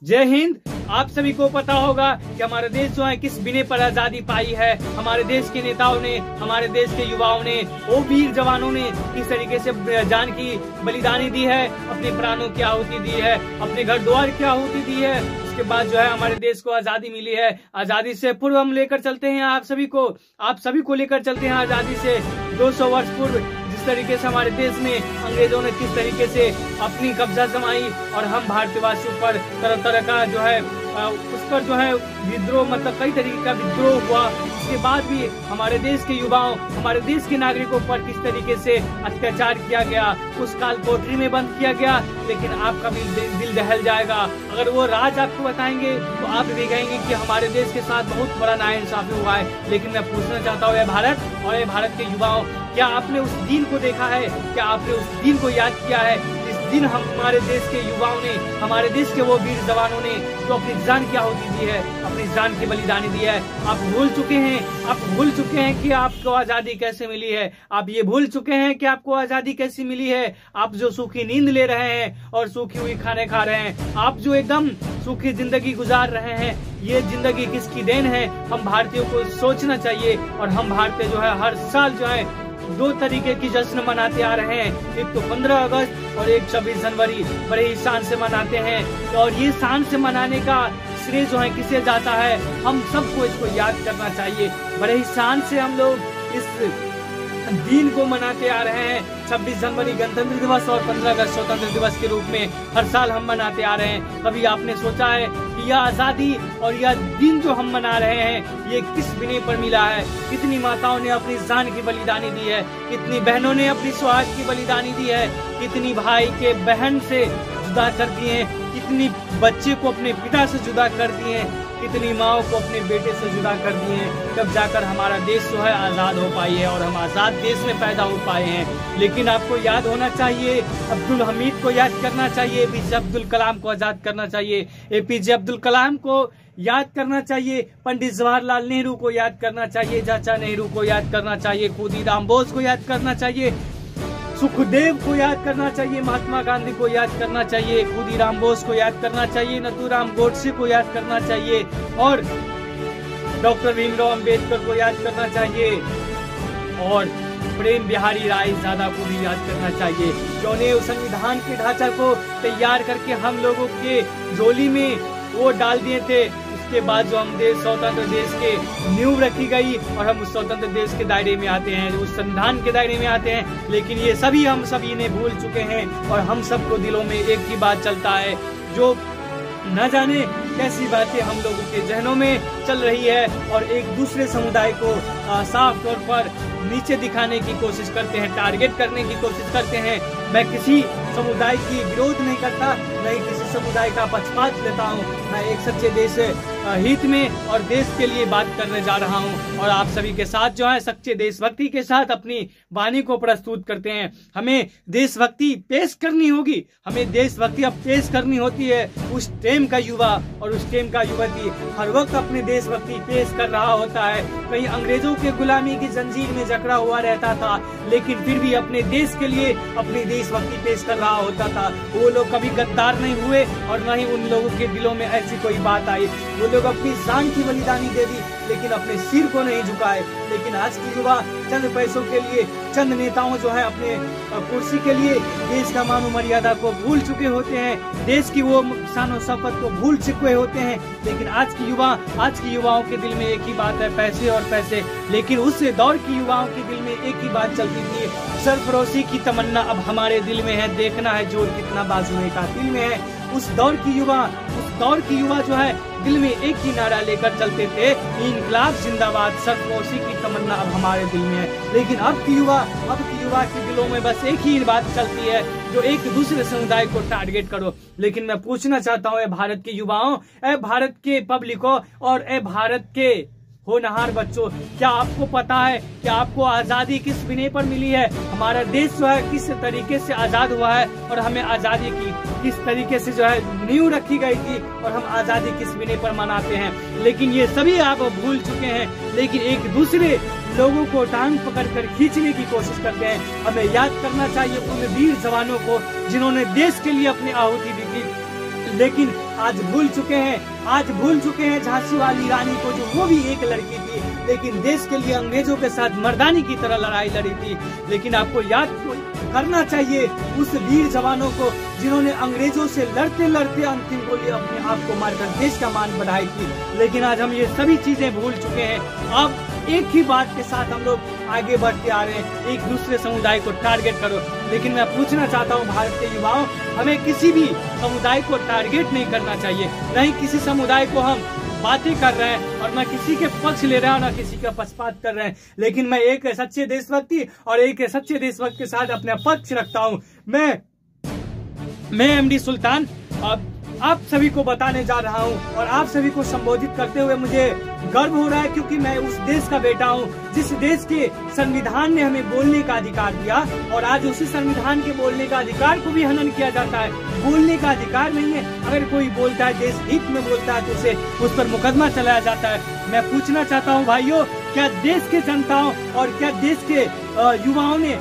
जय हिंद। आप सभी को पता होगा कि हमारा देश जो है किस बिने पर आजादी पाई है। हमारे देश के नेताओं ने, हमारे देश के युवाओं ने, वो वीर जवानों ने किस तरीके से जान की बलिदानी दी है, अपने प्राणों की आहुति दी है, अपने घर द्वार की आहुति दी है। उसके बाद जो है हमारे देश को आजादी मिली है। आजादी से पूर्व हम लेकर चलते हैं आप सभी को लेकर चलते हैं आजादी से 200 वर्ष पूर्व, जिस तरीके से हमारे देश में अंग्रेजों ने किस तरीके से अपनी कब्जा जमाई और हम भारतीयवासियों पर तरह तरह का जो है उस पर जो है विद्रोह, मतलब कई तरीके का विद्रोह हुआ। उसके बाद भी हमारे देश के युवाओं, हमारे देश के नागरिकों पर किस तरीके से अत्याचार किया गया, उस काल कोठरी में बंद किया गया। लेकिन आपका भी दिल दहल जाएगा अगर वो राज आपको बताएंगे तो आप भी कहेंगे कि हमारे देश के साथ बहुत बड़ा नाइंसाफी हुआ है। लेकिन मैं पूछना चाहता हूँ, भारत और भारत के युवाओं, क्या आपने उस दिन को देखा है? क्या आपने उस दिन को याद किया है जिस दिन हमारे देश के युवाओं ने, हमारे देश के वो वीर जवानों ने जो अपनी जान की आहुति दी है, अपनी जान की बलिदानी दी है? आप भूल चुके हैं कि आपको आजादी कैसे मिली है। आप ये भूल चुके हैं कि आपको आजादी कैसी मिली है। आप जो सूखी नींद ले रहे हैं और सूखी हुई खाने खा रहे हैं, आप जो एकदम सूखी जिंदगी गुजार रहे हैं, ये जिंदगी किसकी देन है? हम भारतीयों को सोचना चाहिए। और हम भारतीय जो है हर साल जो है 2 तरीके की जश्न मनाते आ रहे हैं। एक तो 15 अगस्त और एक 26 जनवरी बड़े ही शान से मनाते हैं। और ये शान से मनाने का श्रेय जो है किसे जाता है? हम सबको इसको याद करना चाहिए। बड़े ही शान से हम लोग इस दिन को मनाते आ रहे हैं। 26 जनवरी गणतंत्र दिवस और 15 अगस्त स्वतंत्र दिवस के रूप में हर साल हम मनाते आ रहे हैं। कभी आपने सोचा है कि यह आजादी और यह दिन जो हम मना रहे हैं ये किस बिने पर मिला है? कितनी माताओं ने अपनी जान की बलिदानी दी है, कितनी बहनों ने अपनी सुहाग की बलिदानी दी है, कितनी भाई के बहन से जुदा कर दिए, कितनी बच्चे को अपने पिता से जुदा कर दिए, कितनी माओ को अपने बेटे से जुदा कर दिए, तब जाकर हमारा देश जो है आजाद हो पाई है और हम आजाद देश में पैदा हो पाए हैं। लेकिन आपको याद होना चाहिए, अब्दुल हमीद को याद करना चाहिए, एपीजे अब्दुल कलाम को आजाद करना चाहिए, एपीजे अब्दुल कलाम को याद करना चाहिए, पंडित जवाहरलाल नेहरू को याद करना चाहिए, चाचा नेहरू को याद करना चाहिए, खुदीराम बोस को याद करना चाहिए, सुखदेव को याद करना चाहिए, महात्मा गांधी को याद करना चाहिए, खुदीराम बोस को याद करना चाहिए, नथुराम गोडसे को याद करना चाहिए और डॉक्टर भीमराव अंबेडकर को याद करना चाहिए और प्रेम बिहारी राय ज़्यादा को भी याद करना चाहिए, जिन्होंने उस संविधान के ढांचा को तैयार करके हम लोगों के झोली में वो डाल दिए थे। उसके बाद जो हम स्वतंत्र देश के नींव रखी गई और हम उस स्वतंत्र देश के दायरे में आते हैं, उस संविधान के दायरे में आते हैं। लेकिन ये सभी हम सभी ने भूल चुके हैं और हम सबको दिलों में एक ही बात चलता है, जो न जाने कैसी बातें हम लोगों के जहनों में चल रही है और एक दूसरे समुदाय को साफ तौर पर नीचे दिखाने की कोशिश करते हैं, टारगेट करने की कोशिश करते हैं। मैं किसी समुदाय की विरोध नहीं करता, नहीं किसी समुदाय का पक्षपात लेता हूँ। मैं एक सच्चे देश हित में और देश के लिए बात करने जा रहा हूँ और आप सभी के साथ जो है सच्चे देशभक्ति के साथ अपनी वाणी को प्रस्तुत करते हैं। हमें देशभक्ति पेश करनी होगी, हमें देशभक्ति अब पेश करनी होती है। उस टाइम का युवा और उस टाइम का युवती हर वक्त अपनी देशभक्ति पेश कर रहा होता है। कहीं अंग्रेजों के गुलामी की जंजीर में जकड़ा हुआ रहता था, लेकिन फिर भी अपने देश के लिए अपनी देशभक्ति पेश कर रहा होता था। वो लोग कभी गद्दार नहीं हुए और न ही उन लोगों के दिलों में ऐसी कोई बात आई। वो लोग अपनी जान की बलिदानी दे दी लेकिन अपने सिर को नहीं झुकाए। लेकिन आज के युवा चंद पैसों के लिए, चंद नेताओं जो है अपने कुर्सी के लिए देश का मान मर्यादा को भूल चुके होते हैं, देश की वो शान शौकत को भूल चुके होते हैं। लेकिन आज की युवाओं के दिल में एक ही बात है, पैसे और पैसे। लेकिन उस दौर की युवाओं के दिल में एक ही बात चलती थी, सरफरोशी की तमन्ना अब हमारे दिल में है, देखना है जोर कितना बाजुए का दिल में है। उस दौर की युवा जो है दिल में एक ही नारा लेकर चलते थे, इनकलाब जिंदाबाद, सरफरोशी की तमन्ना अब हमारे दिल में है। लेकिन अब की युवा के दिलों में बस एक ही बात चलती है, जो एक दूसरे समुदाय को टारगेट करो। लेकिन मैं पूछना चाहता हूँ, भारत के युवाओं, भारत के पब्लिकों और भारत के होनहार बच्चों, क्या आपको पता है कि आपको आजादी किस बिने पर मिली है? हमारा देश जो है किस तरीके से आजाद हुआ है और हमें आजादी की किस तरीके से जो है नींव रखी गई थी और हम आजादी किस बिने पर मनाते हैं। लेकिन ये सभी आप भूल चुके हैं। लेकिन एक दूसरे लोगों को टांग पकड़कर खींचने की कोशिश करते हैं। हमें याद करना चाहिए उन वीर जवानों को जिन्होंने देश के लिए अपनी आहुति दी थी, लेकिन आज भूल चुके हैं झांसी वाली रानी को, जो वो भी एक लड़की थी, लेकिन देश के लिए अंग्रेजों के साथ मर्दानी की तरह लड़ाई लड़ी थी। लेकिन आपको याद करना चाहिए उस वीर जवानों को जिन्होंने अंग्रेजों से लड़ते लड़ते अंतिम गोली अपने आप को मारकर देश का मान बढ़ाई थी। लेकिन आज हम ये सभी चीजें भूल चुके हैं। अब एक ही बात के साथ हम लोग आगे बढ़ते आ रहे हैं, एक दूसरे समुदाय को टारगेट करो। लेकिन मैं पूछना चाहता हूँ भारत के युवाओं, हमें किसी भी समुदाय को टारगेट नहीं करना चाहिए, नहीं किसी समुदाय को हम बातें कर रहे हैं और न किसी के पक्ष ले रहे हैं और न किसी का पक्षपात कर रहे हैं। लेकिन मैं एक सच्चे देशभक्ति और एक सच्चे देशभक्त के साथ अपना पक्ष रखता हूँ। मैं एमडी सुल्तान आप सभी को बताने जा रहा हूँ और आप सभी को संबोधित करते हुए मुझे गर्व हो रहा है, क्योंकि मैं उस देश का बेटा हूँ जिस देश के संविधान ने हमें बोलने का अधिकार दिया, और आज उसी संविधान के बोलने का अधिकार को भी हनन किया जाता है। बोलने का अधिकार नहीं है, अगर कोई बोलता है देश हित में बोलता है तो उसे उस पर मुकदमा चलाया जाता है। मैं पूछना चाहता हूँ भाइयों, क्या देश के जनताओं और क्या देश के युवाओं ने